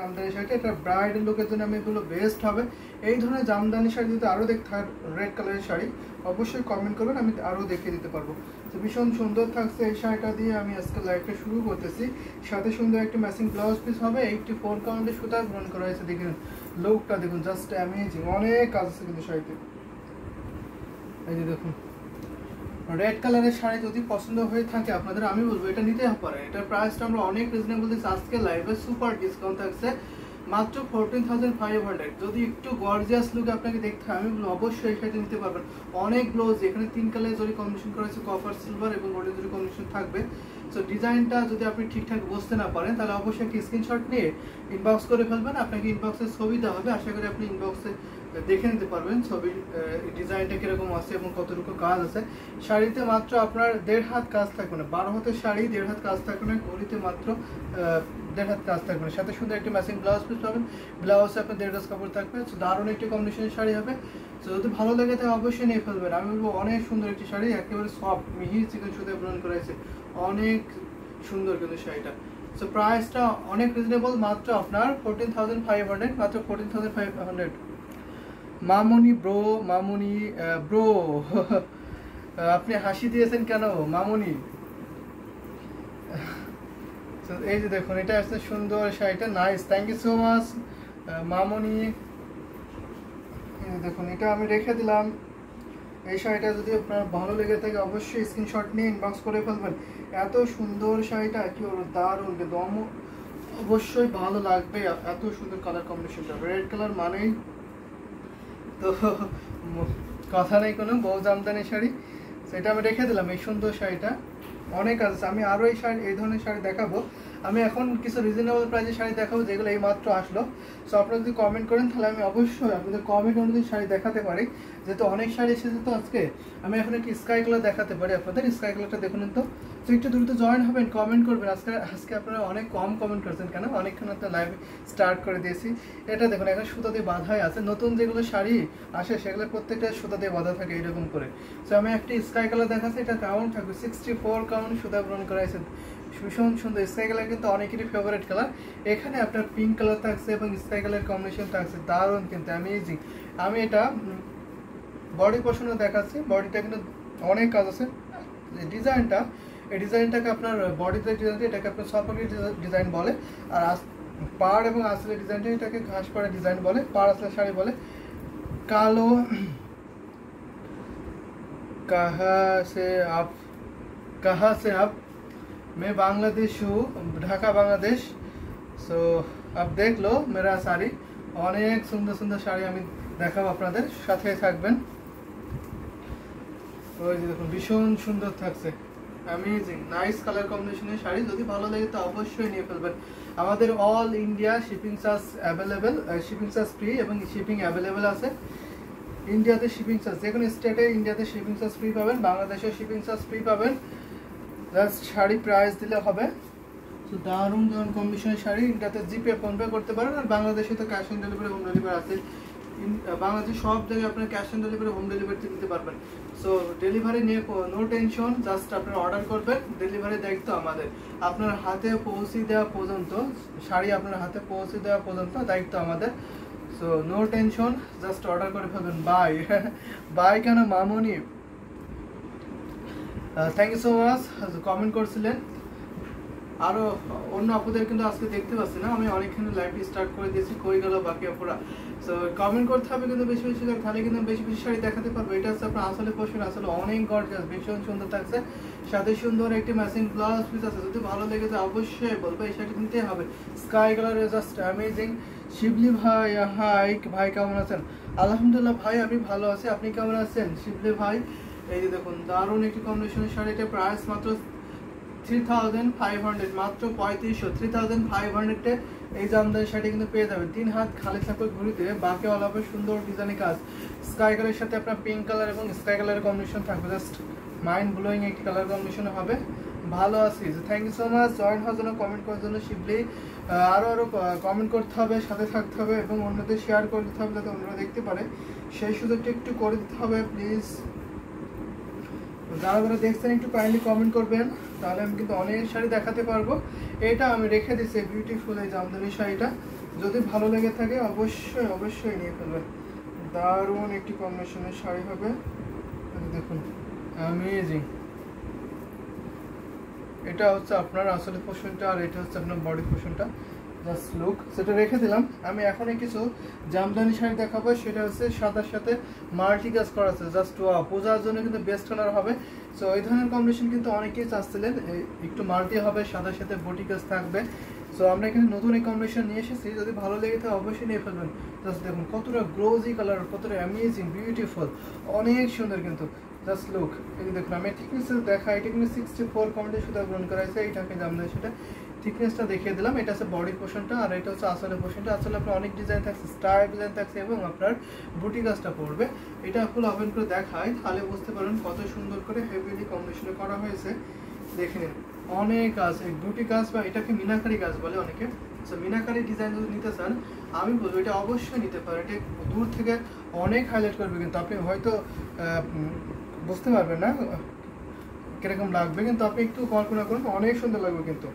জামদানি শাড়িটা এটা ব্রাইডাল লুকের জন্য আমি এগুলো বেস্ট হবে। এই ধরনের জামদানি শাড়ি যদি আরও দেখতে রেড কালারের শাড়ি অবশ্যই কমেন্ট করবেন, আমি আরও দেখিয়ে দিতে পারবো। তো ভীষণ সুন্দর থাকছে এই শাড়িটা দিয়ে আমি আজকে লাইভটা শুরু করতেছি। সাথে সুন্দর একটা ম্যাচিং ব্লাউজ পিস হবে, 84 কাউন্টে সুতা গ্রহণ করা হয়েছে। দেখুন লুকটা দেখুন, জাস্ট অ্যামেজিং, অনেক কাজ আছে কিন্তু শাড়িতে। এই যে দেখুন রেড কালারের শাড়ি যদি পছন্দ হয়ে থাকে আপনাদের, আমি বলবো এটা নিতে পারে। এটার প্রাইসটা আমরা অনেক রিজনেবল দিচ্ছি। আজকে লাইভে সুপার ডিসকাউন্ট থাকছে মাত্র 14,500। যদি একটু গর্জিয়াস লুক আপনাকে দেখতে হয় আমি বলবো অবশ্যই এই শাড়িটা নিতে পারবেন। অনেক ব্লাউজ এখানে 3 কালার জরি কম্বিনেশন করা হয়েছে, কপার সিলভার এবং গোল্ডেন জরি কম্বিনেশন থাকবে। সো ডিজাইনটা যদি আপনি ঠিকঠাক বুঝতে না পারেন তাহলে অবশ্যই একটি স্ক্রিনশট নিয়ে ইনবক্স করে ফেলবেন। আপনাকে ইনবক্সে ছবি দেওয়া হবে, আশা করি আপনি ইনবক্সে দেখে নিতে পারবেন ছবির ডিজাইনটা কিরকম আছে এবং কতটুকু কাজ আছে। শাড়িতে মাত্র আপনার 1.5 হাত কাজ থাকবে না, 12 হাতের শাড়ি 1.5 হাত কাজ থাকবে না, ঘড়িতে মাত্র 1.5 হাত কাজ থাকবে না। সাথে সুন্দর একটি ম্যাচিং ব্লাউজ পিস পাবেন, ব্লাউজে আপনার 1.5 গজ কাপড় থাকবে। দারুণ একটি কম্বিনেশনের শাড়ি হবে। তো যদি ভালো লাগে তাহলে অবশ্যই নিয়ে ফেলবেন। আমি বলবো অনেক সুন্দর একটি শাড়ি, একেবারে সফট মিহি চিকন সুতায় ব্লন করা হয়েছে, অনেক সুন্দর কিন্তু শাড়িটা। সো প্রাইসটা অনেক রিজনেবল, মাত্র আপনার 14,500, মাত্র 14,500। মামুনি ব্রো, মামুনি ব্রো আপনি হাসি দিয়েছেন কেন মামুনি? এই যে দেখুন এটা আসছে সুন্দর শাড়িটা, nice, thank you so much মামুনি। দেখুন এটা আমি রেখে দিলাম। এই শাড়িটা যদি আপনার ভালো লেগে থাকে অবশ্যই স্ক্রিনশট নিয়ে ইনবক্স করে ফেলবেন। এত সুন্দর শাড়িটা কি বলবো, দারুণ কিন্তু অবশ্যই ভালো লাগবে। এত সুন্দর কালার কম্বিনেশনটা, রেড কালার মানেই তো কথা নেই কোনো, বউ জামদানি শাড়ি। সেটা আমি রেখে দিলাম। এই সুন্দর শাড়িটা অনেক আছে, আমি আরও এই ধরনের শাড়ি দেখাবো। আমি এখন কিছু রিজনেবল প্রাইসের শাড়ি দেখাবো যেগুলো এই মাত্র আসলো। সো আপনারা যদি কমেন্ট করেন তাহলে আমি অবশ্যই আপনাদের কমেন্ট অনুযায়ী শাড়ি দেখাতে পারি। যেহেতু অনেক শাড়ি এসেছে তো আজকে আমি এখন একটি স্কাই কালার দেখাতে পারি আপনাদের। স্কাই কালারটা দেখুন তো। তো একটু দ্রুত জয়েন হবেন, কমেন্ট করবেন। আজকে আপনারা অনেক কম কমেন্ট করছেন কেন, অনেকক্ষণ তো লাইভ স্টার্ট করে দিয়েছি। এটা দেখুন এখন সুতা দিয়ে বাঁধাই আছে, নতুন যেগুলো শাড়ি আসে সেগুলো প্রত্যেকটা সুতা দিয়ে বাঁধা থাকে এরকম করে। সো আমি একটি স্কাই কালার দেখাচ্ছি, এটা কাউন্ট থাকবে 64 কাউন্ট সুতা ব্রন করা হয়েছে, ভীষণ সুন্দর। স্কাই কালার কিন্তু অনেকেরই ফেভারিট কালার। এখানে আপনার পিঙ্ক কালার থাকছে এবং স্কাই কালার কম্বিনেশন থাকছে, দারুণ কিন্তু অ্যামেজিং। আমি এটা বডি পোর্শনে দেখাচ্ছি, বডিটা কিন্তু অনেক কাজ আছে। ডিজাইনটা, এই ডিজাইনটাকে আপনার বডিতে ডিজাইনটা এটাকে আপনার সফটওয়্যার ডিজাইন বলে, আর পাড় এবং আসলে ডিজাইনটা এটাকে ঘাস পাড়া ডিজাইন বলে, পাড় আসলে শাড়ি বলে। কালো कहाँ से आप मैं बांग्लादेश हूँ, ढाका बांग्लादेश। सो अब देख लो मेरा শাড়ি, অনেক সুন্দর সুন্দর শাড়ি আমি দেখাবো আপনাদের, সাথে থাকবেন। ওই যে দেখুন ভীষণ সুন্দর থাকছে, অ্যামেজিং নাইস কালার কম্বিনেশনের শাড়ি। যদি ভালো লাগে তো অবশ্যই নিয়ে ফেলবেন। আমাদের all India shipping charge available, shipping charge free এবং শিপিং অ্যাভেলেবেল আছে। ইন্ডিয়াতে শিপিং চার্জ, যে কোনো স্টেটে ইন্ডিয়াতে শিপিং চার্জ ফ্রি পাবেন, বাংলাদেশে শিপিং চার্জ ফ্রি পাবেন। জাস্ট শাড়ি প্রাইস দিলে হবে। তো দারুণ দারুণ কম্বিনেশনের শাড়ি। ইন্ডিয়াতে জিপে ফোনপে করতে পারেন, আর বাংলাদেশে তো cash on delivery, home delivery আছে। বাংলাদেশে সব জায়গায় আপনার ক্যাশ অন ডেলিভারি, হোম ডেলিভারিতে দিতে পারবেন। সো ডেলিভারি নিয়ে নো টেনশন, জাস্ট আপনারা অর্ডার করবেন, ডেলিভারি দায়িত্ব আমাদের। আপনার হাতে পৌঁছে দেওয়া পর্যন্ত, শাড়ি আপনার হাতে পৌঁছে দেওয়া পর্যন্ত দায়িত্ব আমাদের। So no tension, just order করে ফেলবেন। বাই বাই কেন মামুনি, thank you so much comment করছিলেন। আরও অন্য আপুদের কিন্তু আজকে দেখতে পাচ্ছি না, আমি অনেকখানি লাইভটি স্টার্ট করে দিয়েছি, কই গেল বাকি আপুরা। সো কমেন্ট করতে হবে কিন্তু বেশি বেশি করে, তাহলে কিন্তু বেশি বেশি শাড়ি দেখাতে পারবো। এটা হচ্ছে আপনার আসলে পোর্শন, আসলে অনেক গর্জিয়াস, ভীষণ সুন্দর থাকছে। সাথে সুন্দর একটি ম্যাচিং ব্লাউজ পিস আছে। যদি ভালো লেগে যায় অবশ্যই বলবো এই শাড়ি নিতে হবে। Sky colour just amazing. Shibli ভাই, হাই ভাই, কেমন আছেন? আলহামদুলিল্লাহ ভাই আমি ভালো আছি, আপনি কেমন আছেন শিবলি ভাই? এই যে দেখুন দারুণ একটি কম্বিনেশনের শাড়ি, এটা প্রাইস মাত্র 3500, মাত্র 3500, 3500 এই জামদানি শাড়ি কিন্তু পেয়ে যাবেন। 3 হাত খালি থাকবে ঘুরিতে, বাকি অল হবে সুন্দর ডিজাইনের কাজ। স্কাই কালারের সাথে আপনার পিঙ্ক কালার এবং স্কাই কালারের কম্বিনেশন থাকবে, জাস্ট মাইন্ড ব্লোয়িং একটি কালার কম্বিনেশন হবে। ভালো আছি, thank you so much join হওয়ার জন্য, কমেন্ট করার জন্য। শিবলি আরও কমেন্ট করতে হবে, সাথে থাকতে হবে এবং অন্যদের শেয়ার করে দিতে হবে যাতে অন্যরা দেখতে পারে, সেই সুযোগটা একটু করে দিতে হবে প্লিজ। যারা যারা দেখছেন একটু কাইন্ডলি কমেন্ট করবেন, তাহলে আমি কিন্তু অনেক শাড়ি দেখাতে পারবো। এটা আমি রেখে দিচ্ছি বিউটিফুল এই জামদানি শাড়িটা, যদি ভালো লেগে থাকে অবশ্যই অবশ্যই নিয়ে ফেলবেন। দারুণ একটি কম্বিনেশনের শাড়ি হবে, দেখুন অ্যামেজিং। এটা হচ্ছে আপনার আসলে পোর্শনটা, আর এটা হচ্ছে আপনার বডি পোর্শনটা। জাস্ট লুক, সেটা রেখে দিলাম। আমি এখন কিছু জামদানি শাড়ি দেখাবো, সেটা হচ্ছে সাদার সাথে মাল্টি কাজ করা আছে। জাস্ট ওয়াও, পূজার জন্য কিন্তু বেস্ট কালার হবে। সো এই ধরনের কম্বিনেশন কিন্তু অনেকেই চাচ্ছিলেন, একটু মাল্টি হবে, সাদার সাথে বডি কাজ থাকবে। সো আমরা এখানে নতুন এই কম্বিনেশন নিয়ে এসেছি, যদি ভালো লেগে থাকে অবশ্যই নিয়ে ফেলবেন। জাস্ট দেখুন কতটা গ্লোজি কালার, কতটা অ্যামেজিং বিউটিফুল, অনেক সুন্দর কিন্তু। জাস্ট লুক, এই যে দেখুন আমি থিকনেস দেখাই, এটা কিন্তু 64 পয়েন্টে সুতা গ্রহণ করা হয়েছে। এইটাকে জামদানি সেটা থিকনেসটা দেখিয়ে দিলাম। এটা হচ্ছে বডি পোর্শনটা, আর এটা হচ্ছে আসলে পোর্শনটা। আসলে আপনার অনেক ডিজাইন থাকছে, স্টার ডিজাইন থাকছে, এবং আপনার বুটি কাজটা পড়বে। এটা ফুল ওপেন করে দেখায়, তাহলে বুঝতে পারেন কত সুন্দর করে হেভিলি কম্বিনেশনে করা হয়েছে। দেখে নিন, অনেক কাজ, এই বুটি কাজ বা এটাকে মিনাকারি কাজ বলে অনেকে। সো মিনাকারি ডিজাইন যদি নিতে চান, আমি বলবো এটা অবশ্যই নিতে পারেন। এটা দূর থেকে অনেক হাইলাইট করবে, কিন্তু আপনি হয়তো বুঝতে পারবেন না কিরকম লাগবে, কিন্তু আপনি একটু কল্পনা করুন, অনেক সুন্দর লাগবে কিন্তু।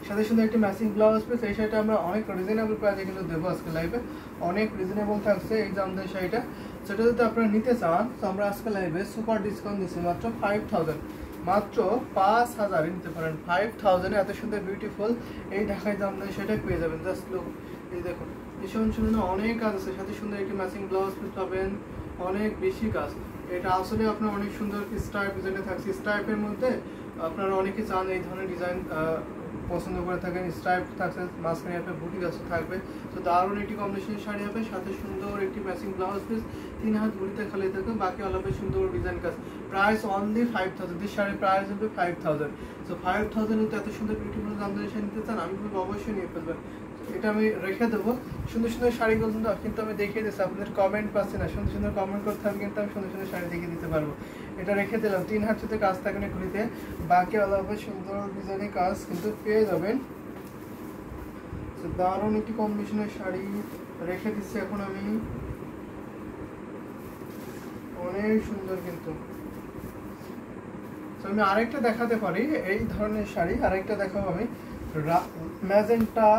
সাথে সাথে একটি ম্যাচিং ব্লাউজ পিস। এই শাড়িটা আমরা অনেক রিজনেবল প্রাইসে কিন্তু দেবো আজকে লাইভে, অনেক রিজনেবল থাকছে এই জামদানি শাড়িটা। সেটা যদি আপনারা নিতে চান, তো আমরা আজকে লাইভে সুপার ডিসকাউন্ট দিচ্ছি, মাত্র 5000, মাত্র 5000 নিতে পারেন। 5000 এত সুন্দর বিউটিফুল এই ঢাকায় জামদানি শাড়িটা পেয়ে যাবেন। জাস্ট লুক, এই দেখুন ভীষণ সুন্দর, অনেক কাজ আছে, সাথে সুন্দর একটি ম্যাচিং ব্লাউজ পিস পাবেন, অনেক বেশি কাজ। এটা আসলে আপনার অনেক সুন্দর স্টাইপ ডিজাইনে থাকছে। স্টাইপের মধ্যে আপনারা অনেকে চান এই ধরনের ডিজাইন পছন্দ করে থাকেন, স্ট্রাইপ থাকছে, মাঝখানে আপনার বুটি কাজ থাকবে। তো দারুণ একটি কম্বিনেশন শাড়ি হবে, সাথে সুন্দর একটি ম্যাচিং ব্লাউজ পিস, 3 হাত বুটিতে খালি থাকবে, বাকি অলপে সুন্দর ডিজাইন কাজ। প্রাইস অনলি 5000, দিস শাড়ির প্রাইস হবে 5000। সো 5000 নিতে এত সুন্দর বিউটিফুল জামদানি শাড়ি নিতে চান, আমি বলবো অবশ্যই নিয়ে ফেলবেন। এটা আমি রেখে দেবো। সুন্দর সুন্দর শাড়িগুলো কিন্তু আমি দেখিয়ে দিচ্ছি, আপনাদের কমেন্ট পাচ্ছি না, সুন্দর সুন্দর কমেন্ট করতে হবে, কিন্তু আমি সুন্দর সুন্দর শাড়ি দেখিয়ে দিতে পারবো। এটা রেখে দিলাম, 3 হাত সাথে কাজ থাকে না ঘুরিতে, বাকি আলাদা সুন্দর ডিজাইনের কাজ কিন্তু পেয়ে যাবেন। দারুণ একটি কম্বিনেশনের শাড়ি রেখে দিচ্ছি এখন আমি, অনেক সুন্দর কিন্তু। আমি আরেকটা দেখাতে পারি এই ধরনের শাড়ি, আরেকটা দেখাবো আমি ম্যাজেন্টা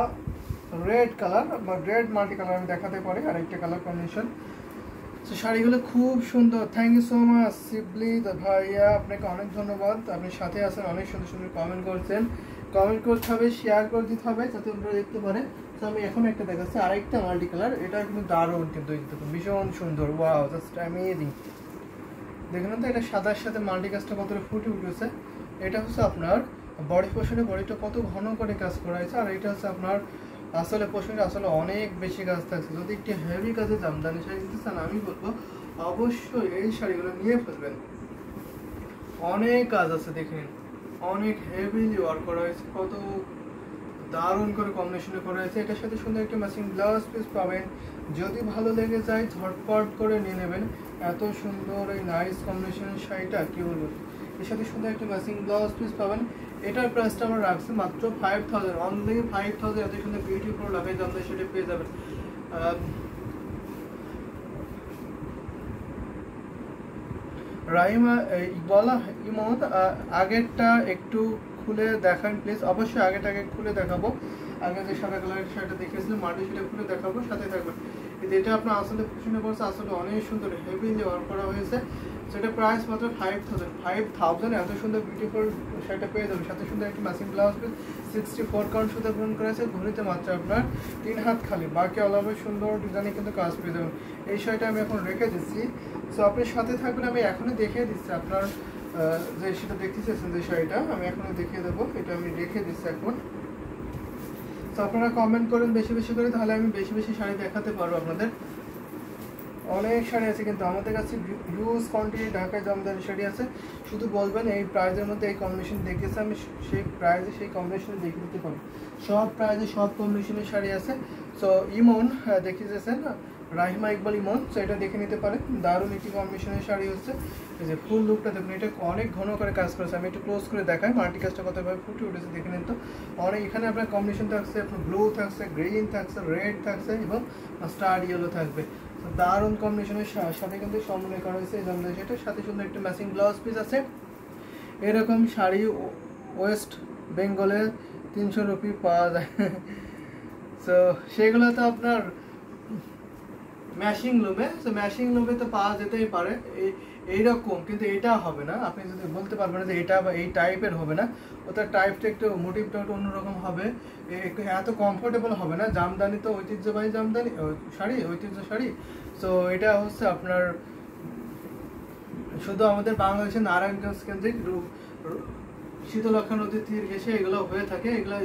রেড কালার বা রেড মাল্টি কালার আমি দেখাতে পারি, আরেকটা কালার কম্বিনেশন। তো শাড়িগুলো খুব সুন্দর। থ্যাংক ইউ সো মাচ শিবলি ভাইয়া, আপনাকে অনেক ধন্যবাদ, আপনি সাথে আছেন, অনেক সুন্দর সুন্দর কমেন্ট করছেন। কমেন্ট করতে হবে, শেয়ার করে দিতে হবে যাতে আপনারা দেখতে পারে। তো আমি এখন একটা দেখাচ্ছি আরেকটা মাল্টি কালার, এটা কিন্তু দারুণ কিন্তু, ভীষণ সুন্দর, ওয়াও জাস্ট অ্যামেজিং। দেখুন তো এটা সাদার সাথে মাল্টি কাজটা কতটা ফুটে উঠেছে। এটা হচ্ছে আপনার বডি পোর্শনে, বডিটা কত ঘন করে কাজ করা হয়েছে, আর এটা হচ্ছে আপনার আসলে পোর্শনে আসলে অনেক বেশি কাজ থাকছে। যদি একটি হেভি কাজে জামদানি শাড়ি দিতে চান, আমি বলবো অবশ্যই এই শাড়িগুলো নিয়ে ফেলবেন। অনেক কাজ আছে, দেখে নিন, অনেক হেভিলি ওয়ার্ক করা হয়েছে, কত দারুণ করে কম্বিনেশনে করা হয়েছে। এটার সাথে সুন্দর একটা ম্যাচিং ব্লাউজ পিস পাবেন, যদি ভালো লেগে যায় ঝটপট করে নিয়ে নেবেন। এত সুন্দর এই নাইস কম্বিনেশনের শাড়িটা কি বলবো, এর সাথে সুন্দর একটা ম্যাচিং ব্লাউজ পিস পাবেন। এটার প্রাইসটা আমরা রাখছি মাত্র 5000, অনলি 5000। এত সুন্দর বিউটিফুল লাগাই জামদানি সেটা পেয়ে যাবেন। রাহিমা বলা ইমন, আগেরটা একটু খুলে দেখান প্লিজ। অবশ্যই আগেটাকে খুলে দেখাবো, আগে যে সাদা কালারের শাড়িটা দেখিয়েছিলাম মাটি, সেটা খুলে দেখাবো, সাথে থাকবেন। এটা আপনার আসলে পছন্দ করছে, আসলে অনেক সুন্দর হেভিলি ওয়ার্ক করা হয়েছে। সেটা প্রাইস মাত্র 5000। এত সুন্দর বিউটিফুল শাড়িটা পেয়ে যাবেন, সাথে সুন্দর একটি ম্যাচিং ব্লাউজ পিস, 64 কাউন্ট সুতা গ্রহণ করেছে, ঘড়িতে মাত্র আপনার 3 হাত খালি, বাকি অলবে সুন্দর ডিজাইনে কিন্তু কাজ পেয়ে যাবেন। এই শাড়িটা আমি এখন রেখে দিচ্ছি। সো আপনি সাথে থাকবেন, আমি এখনই দেখিয়ে দিচ্ছি আপনার যে সেটা দেখতে চাইছেন যে শাড়িটা, আমি এখনই দেখিয়ে দেবো। এটা আমি রেখে দিচ্ছি এখন। তো আপনারা কমেন্ট করেন বেশি বেশি করে, তাহলে আমি বেশি বেশি শাড়ি দেখাতে পারবো আপনাদের। অনেক শাড়ি আছে কিন্তু আমাদের কাছে, হিউজ কোয়ান্টিটি ঢাকায় জামদানি শাড়ি আছে। শুধু বলবেন এই প্রাইজের মধ্যে এই কম্বিনেশন দেখেছে, আমি সেই প্রাইজে সেই কম্বিনেশনে দেখে দিতে পারি। সব প্রাইজে সব কম্বিনেশনের শাড়ি আছে। সো ইমন দেখিয়েছেন রাহিমা ইকবাল ইমন, সো এটা দেখে নিতে পারেন। দারুণ একটি কম্বিনেশনের শাড়ি হচ্ছে, এই যে ফুল লুকটা দেখুন, এটা অনেক ঘন করে কাজ করেছে। আমি একটু ক্লোজ করে দেখাই মাল্টি কাজটা কতভাবে ফুটে উঠেছে, দেখে নিন তো। অনেক এখানে আপনার কম্বিনেশন থাকছে, আপনার ব্লু থাকছে, গ্রিন থাকছে, রেড থাকছে, এবং স্টার ইয়েলো থাকবে। দারুণ কম্বিনেশনের সাথে কিন্তু সমন্বয় করা হয়েছে এই জামদানি শাড়িটার সাথে। সুন্দর একটা ম্যাচিং ব্লাউজ পিস আছে। এরকম শাড়ি ওয়েস্ট বেঙ্গলে 300 রুপি পাওয়া যায়। সো সেগুলো তো আপনার ম্যাশিং লুমে, তো ম্যাশিং লুমে তো পাওয়া যেতেই পারে এইরকম, কিন্তু এটা হবে না। আপনি যদি বলতে পারবেন যে এটা বা এই টাইপের হবে না, ওটার টাইপটা একটু মোটিভটা একটু অন্যরকম হবে, এত কমফোর্টেবল হবে না। জামদানি তো ঐতিহ্যবাহী জামদানি শাড়ি, ঐতিহ্য শাড়ি। সো এটা হচ্ছে আপনার শুধু আমাদের বাংলাদেশের নারায়ণগঞ্জ কেন্দ্রিক শীতলক্ষা নদীর তীর ঘেঁষে এগুলো হয়ে থাকে। এগুলো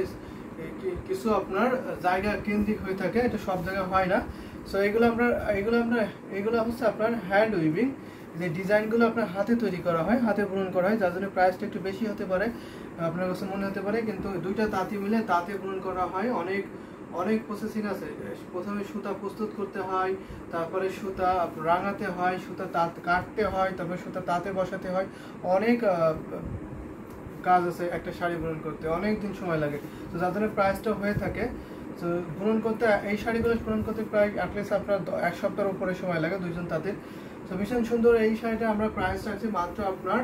কিছু আপনার জায়গা কেন্দ্রিক হয়ে থাকে, এটা সব জায়গায় হয় না। সো এগুলো হচ্ছে আপনার হ্যান্ড উইভিং, যে ডিজাইনগুলো আপনার হাতে তৈরি করা হয়, হাতে বুনন করা হয়, যার জন্য প্রাইসটা একটু বেশি হতে পারে, আপনার কাছে মনে হতে পারে। কিন্তু দুইটা তাঁতি মিলে তাঁতে বুনন করা হয়। অনেক অনেক প্রসেসিং আছে। প্রথমে সুতা প্রস্তুত করতে হয়, তারপরে সুতা রাঙাতে হয়, সুতা তাঁত কাটতে হয়, তারপরে সুতা তাঁতে বসাতে হয়। অনেক কাজ আছে একটা শাড়ি বুনন করতে, অনেক দিন সময় লাগে। তো যার জন্য প্রাইসটা হয়ে থাকে। তো বুনন করতে, এই শাড়িগুলো বুনন করতে প্রায় অ্যাটলিস্ট আপনার 1 সপ্তাহের উপরে সময় লাগে দুইজন তাঁতের। তো ভীষণ সুন্দর এই শাড়িটা আমরা প্রাইস রাখছি মাত্র আপনার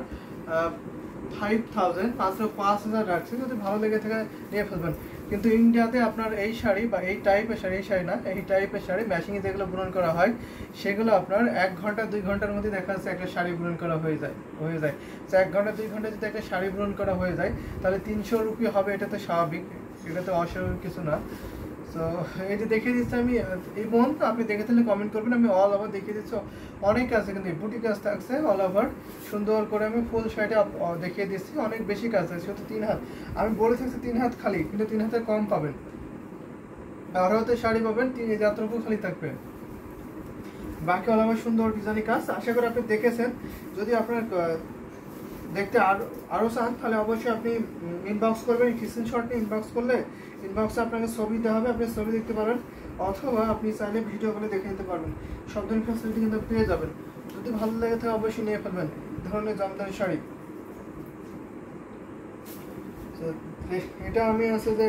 5000, মাত্র 5000 রাখছি। যদি ভালো লেগে থাকে নিয়ে ফেলবেন। কিন্তু ইন্ডিয়াতে আপনার এই শাড়ি বা এই টাইপের শাড়ি, এই শাড়ি না, এই টাইপের শাড়ি ম্যাশিংয়ে যেগুলো বুনন করা হয়, সেগুলো আপনার 1 ঘন্টা 2 ঘন্টার মধ্যে দেখা যাচ্ছে একটা শাড়ি বুনন করা হয়ে যায়। তো 1 ঘন্টা 2 ঘন্টা যদি একটা শাড়ি বুনন করা হয়ে যায়, তাহলে 300 রুপি হবে। এটা তো স্বাভাবিক, এটা তো অস্বাভাবিক কিছু না। তো এই যে দেখিয়ে দিচ্ছি আমি, এই বোন আপনি দেখে থাকলে কমেন্ট করবেন, আমি অল ওভার দেখিয়ে দিচ্ছি। অনেক আছে কিন্তু বুটি কাজ থাকছে অল ওভার, সুন্দর করে আমি ফুল শাড়িটা দেখিয়ে দিচ্ছি। অনেক বেশি কাজ আছে, শুধু 3 হাত। আমি বলে থাকছি 3 হাত খালি, কিন্তু 3 হাতের কম পাবেন। আরো হাতে শাড়ি পাবেন, 3 যতটুকু খালি থাকবে, বাকি অল ওভার সুন্দর ডিজাইন কাজ। আশা করি আপনি দেখেছেন। যদি আপনার দেখতে আরো চান, তাহলে অবশ্যই আপনি ইনবক্স করবেন। স্ক্রিনশট নিয়ে ইনবক্স করলে ইনবক্সে আপনাকে ছবি দেওয়া হবে, আপনি ছবি দেখতে পারেন, অথবা আপনি চাইলে ভিডিও কলে দেখে নিতে পারবেন। সব ধরনের ফ্যাসিলিটি কিন্তু পেয়ে যাবেন। যদি ভালো লাগে থাকে অবশ্যই নিয়ে ফেলবেন এই ধরনের জামদানি শাড়ি। এটা আমি আছে যে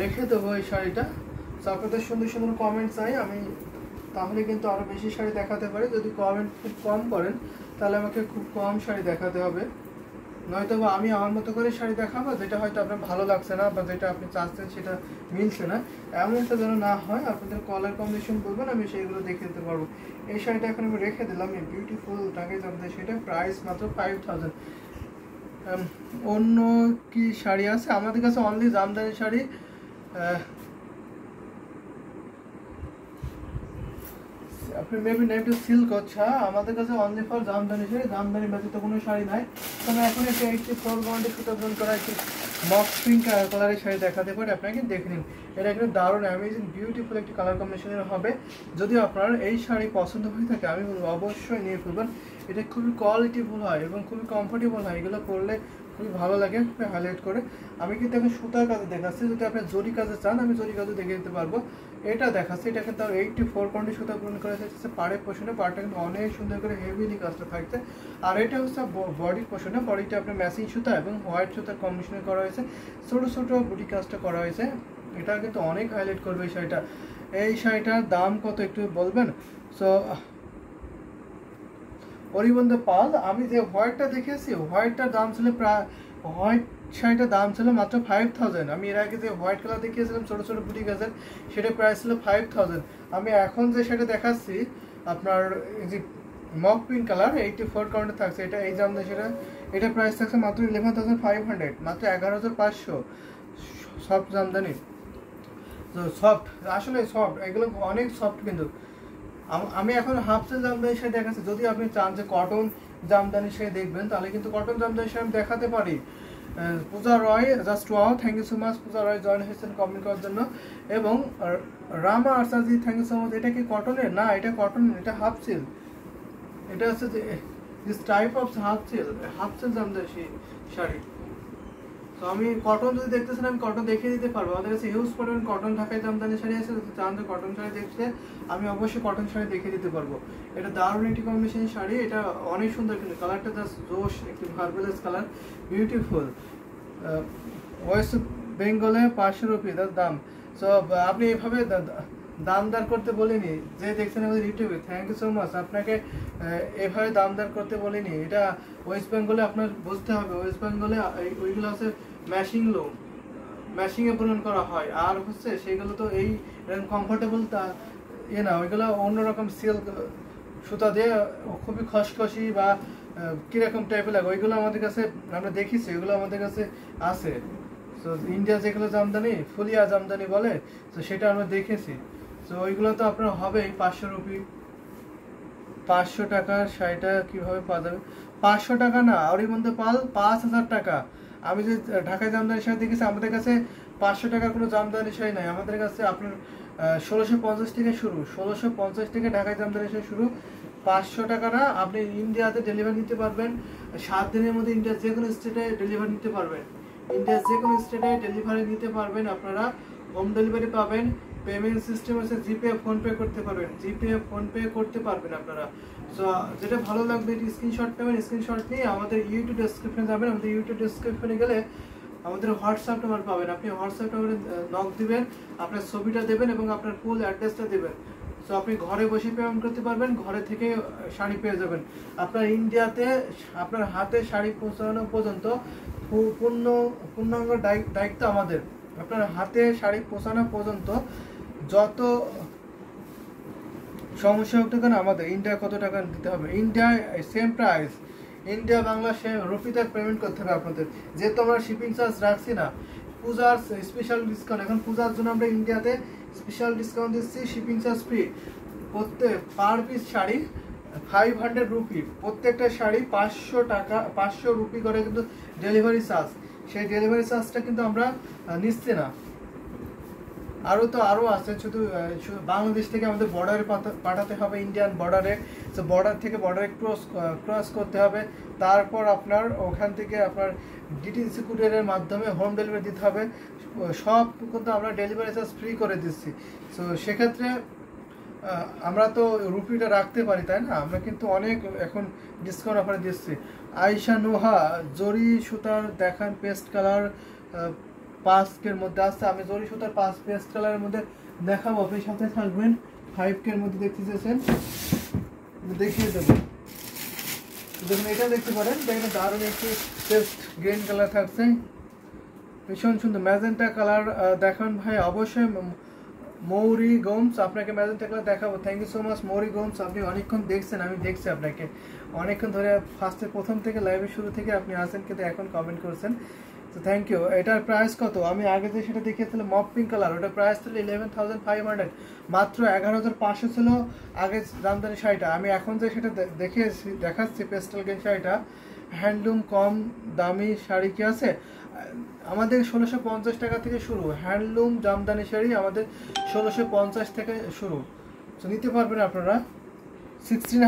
রেখে দেবো এই শাড়িটা। আপনাদের সুন্দর সুন্দর কমেন্ট চাই আমি, তাহলে কিন্তু আরো বেশি শাড়ি দেখাতে পারি। যদি কমেন্ট খুব কম করেন, তাহলে আমাকে খুব কম শাড়ি দেখাতে হবে, নয়তো বা আমি আমার মতো করে শাড়ি দেখাবো, যেটা হয়তো আপনার ভালো লাগছে না, বা যেটা আপনি চাচ্ছেন সেটা মিলছে না, এমনটা যেন না হয়। আপনাদের কালার কম্বিনেশন বলবেন, আমি সেইগুলো দেখে দিতে পারবো। এই শাড়িটা এখন আমি রেখে দিলাম, এই বিউটিফুল টাঙ্গে জামদানি, সেটা প্রাইস মাত্র 5000। অন্য কি শাড়ি আছে আমাদের কাছে? অনলি জামদানি শাড়ি। আপনি মেবি নেমটা সিল্ক, আচ্ছা আমাদের কাছে অনলি ফর জামদানি শাড়ি, জামদানি ব্যতীত কোনো শাড়ি নাই। তবে এখন একটা 84 বন্ডে সুতা বুনন করা একটি মক পিঙ্ক কালারের শাড়ি দেখাতে পারে আপনাকে, দেখে নিন। এটা একটু দারুণ অ্যামেজিং বিউটিফুল একটি কালার কম্বিনেশনের হবে। যদি আপনার এই শাড়ি পছন্দ হয়ে থাকে, আমি বলবো অবশ্যই নিয়ে ফেলবেন। এটা খুবই কোয়ালিটিফুল হয় এবং খুবই কমফোর্টেবল হয়। এগুলো পরলে খুবই ভালো লাগে, হাইলাইট করে। আমি কিন্তু এখন সুতার কাজে দেখাচ্ছি, যদি আপনি জরি কাজে চান আমি জরি কাজে দেখে দিতে পারবো। এটা দেখাচ্ছি, এটা কিন্তু 84 পয়েন্টে সুতা পূরণ করা যাচ্ছে পাড়ের পোর্শনে। পাড়টা কিন্তু অনেক সুন্দর করে হেভিলি কাজটা থাকছে। আর এটা হচ্ছে বডির পোর্শনে, বডিটা আপনার ম্যাচিং সুতা এবং হোয়াইট সুতার কম্বিনেশনে করা হয়েছে, ছোটো ছোটো বুটি কাজটা করা হয়েছে। এটা কিন্তু অনেক হাইলাইট করবে এই শাড়িটা। এই শাড়িটার দাম কত একটু বলবেন? সো অরিবন্দ পাল, আমি যে হোয়াইটটা দেখেছি, হোয়াইটটার দাম ছিল প্রায়, হোয়াইট শাড়িটার দাম ছিল মাত্র 5000। আমি এর আগে যে হোয়াইট কালার দেখিয়েছিলাম ছোটো ছোটো বুটি গাছের, সেটা প্রাইস ছিল 5000। আমি এখন যে শাড়িটা দেখাচ্ছি আপনার, এই যে মক পিঙ্ক কালার 84 কাউন্টে থাকছে, এটা এই জামদানি সেটা, এটা প্রাইস থাকছে মাত্র 11500, মাত্র 11500। সফট জামদানি, তো সফট, আসলে সফট, এগুলো অনেক সফট। কিন্তু আমি এখন হাফসেল জামদানি শাড়ি দেখাচ্ছি। যদি আপনি চান যে কটন জামদানি শাড়ি দেখবেন, তাহলে কিন্তু কটন জামদানি শাড়ি দেখাতে পারি। Puja Roy, just wow, thank you so much Puja Roy join হয়েছেন কমেন্ট করার জন্য। এবং Rama Arsaji, thank you so much. এটা কি কটনের? না, এটা কটন, এটা হাফ সিল। এটা হচ্ছে যে this type of half seal Jamdani sari. তো আমি কটন যদি দেখতেছেন, আমি কটন দেখিয়ে দিতে পারবো। আমাদের কাছে হিউজ পরিমাণ কটন ঢাকায় জামদানি শাড়ি আছে। যদি চান যে কটন শাড়ি দেখতে, আমি অবশ্যই কটন শাড়ি দেখিয়ে দিতে পারবো। এটা দারুণ একটি কম্বিনেশনের শাড়ি, এটা অনেক সুন্দর, কিন্তু কালারটা জাস্ট জোশ, একটি মার্বেলাস কালার, বিউটিফুল। ওয়েস্ট বেঙ্গলে 500 রুপি তার দাম। সো আপনি এভাবে দামদার করতে বলিনি, যে দেখছেন আমাদের ইউটিউবে, থ্যাংক ইউ সো মাচ। আপনাকে এভাবে দামদার করতে বলিনি। এটা ওয়েস্ট বেঙ্গলে আপনার বুঝতে হবে, ওয়েস্ট বেঙ্গলে ওইগুলো আছে ম্যাশিং লুম। ম্যাচিংয়ে বুনন করা হয়। আর হচ্ছে সেইগুলো তো এই কমফোর্টেবল তা না, ওইগুলো অন্যরকম সিল্ক সুতা দিয়ে খুবই খসখসি বা কিরকম টাইপের লাগে, ওইগুলো আমাদের কাছে আমরা দেখেছি, ওইগুলো আমাদের কাছে আছে। তো ইন্ডিয়া যেগুলো জামদানি ফুলিয়া জামদানি বলে, তো সেটা আমরা দেখেছি। তো ওইগুলো তো আপনার হবেই 500 রুপি। 500 টাকার শাড়িটা কীভাবে পাওয়া যাবে? 500 টাকা না, ওরই মধ্যে পাল 5000 টাকা। আমি যে ঢাকায় জামদানি শাড়ি দেখেছি, আমাদের কাছে 500 টাকার কোনো জামদানি শাড়ি নাই। আমাদের কাছে আপনার 1650 থেকে শুরু, 1650 থেকে ঢাকায় জামদানি শাড়ি শুরু। 500 টাকা না, আপনি ইন্ডিয়াতে ডেলিভারি নিতে পারবেন 7 দিনের মধ্যে। ইন্ডিয়ার যে কোনো স্টেটে ডেলিভারি নিতে পারবেন, ইন্ডিয়ার যে কোনো স্টেটে ডেলিভারি নিতে পারবেন। আপনারা হোম ডেলিভারি পাবেন। পেমেন্ট সিস্টেম আছে জিপে, ফোনপে করতে পারবেন, জিপে ফোনপে করতে পারবেন আপনারা। সো যেটা ভালো লাগবে এটি স্ক্রিনশট নেবেন, স্ক্রিনশট নিয়ে আমাদের ইউটিউব ডেসক্রিপশনে যাবেন। আমাদের ইউটিউব ডেসক্রিপশনে গেলে আমাদের হোয়াটসঅ্যাপ নাম্বার পাবেন। আপনি হোয়াটসঅ্যাপ নাম্বারে নক দিবেন, আপনার ছবিটা দেবেন এবং আপনার ফুল অ্যাড্রেসটা দেবেন। সো আপনি ঘরে বসে পেমেন্ট করতে পারবেন, ঘরে থেকে শাড়ি পেয়ে যাবেন। আপনার ইন্ডিয়াতে আপনার হাতে শাড়ি পৌঁছানো পর্যন্ত পূর্ণাঙ্গ দায়িত্ব আমাদের। আপনার হাতে শাড়ি পৌঁছানো পর্যন্ত যত সমস্যা হোক না কেন, আমাদের ইন্ডিয়া কত টাকা দিতে হবে, ইন্ডিয়ায় same price, India Bangla same রুপিতে পেমেন্ট করতে হবে আপনাদের। যেহেতু আমরা শিপিং চার্জ রাখছি না, পূজার স্পেশাল ডিসকাউন্ট, এখন পূজার জন্য আমরা ইন্ডিয়াতে স্পেশাল ডিসকাউন্ট দিচ্ছি, শিপিং চার্জ ফ্রি। প্রত্যেক পার পিস শাড়ি 500 রুপি, প্রত্যেকটা শাড়ি 500 টাকা, 500 রুপি করে কিন্তু ডেলিভারি চার্জ। সেই ডেলিভারি চার্জটা কিন্তু আমরা নিচ্ছি না। আরও আছে, শুধু বাংলাদেশ থেকে আমাদের বর্ডারে পাঠাতে হবে, ইন্ডিয়ান বর্ডারে। তো বর্ডার থেকে বর্ডারে ক্রস করতে হবে, তারপর আপনার ওখান থেকে আপনার ডিটিসি কুরিয়ারের মাধ্যমে হোম ডেলিভারি দিতে হবে। সব কিন্তু আমরা ডেলিভারি চার্জ ফ্রি করে দিচ্ছি। তো সেক্ষেত্রে আমরা তো রুপিটা রাখতে পারি, তাই না? আমরা কিন্তু অনেক এখন ডিসকাউন্ট অফারে দিচ্ছি। আয়শা নোহা জরি সুতার দেখান, পেস্ট কালার 5K মধ্যে আসছে। আমি জরি সুতার 5 পেস্ট কালারের মধ্যে দেখাবো, আপনি সাথে থাকবেন। 5K মধ্যে দেখতে চেয়েছেন, দেখিয়ে দেবো। দেখুন, এটা দেখতে পারেন, দেখেন দারুণ একটি পেস্ট গ্রিন কালার থাকছে, ভীষণ সুন্দর। ম্যাজেন্টা কালার দেখান ভাই, অবশ্যই। মৌরি গোমস, আপনাকে ম্যাজেন্টা কালার দেখাবো। থ্যাংক ইউ সো মাচ মৌরি গোমস, আপনি অনেকক্ষণ দেখছেন, আমি দেখছি আপনাকে অনেকক্ষণ ধরে, প্রথম থেকে লাইভের শুরু থেকে আপনি আসেন, কিন্তু এখন কমেন্ট করছেন, তো থ্যাংক ইউ। এটার প্রাইস কত? আমি আগে যে সেটা দেখিয়েছিলাম মপ পিঙ্ক কালার, ওটার প্রাইস ছিল 11,500, মাত্র 11,500 ছিল আগে জামদানি শাড়িটা। আমি এখন যে সেটা দেখাচ্ছি পেস্টাল গ্রিন শাড়িটা, হ্যান্ডলুম কম দামি শাড়ি কি আছে আমাদের? 1650 টাকা থেকে শুরু, হ্যান্ডলুম জামদানি শাড়ি আমাদের 1650 থেকে শুরু। তো নিতে পারবেন আপনারা। 16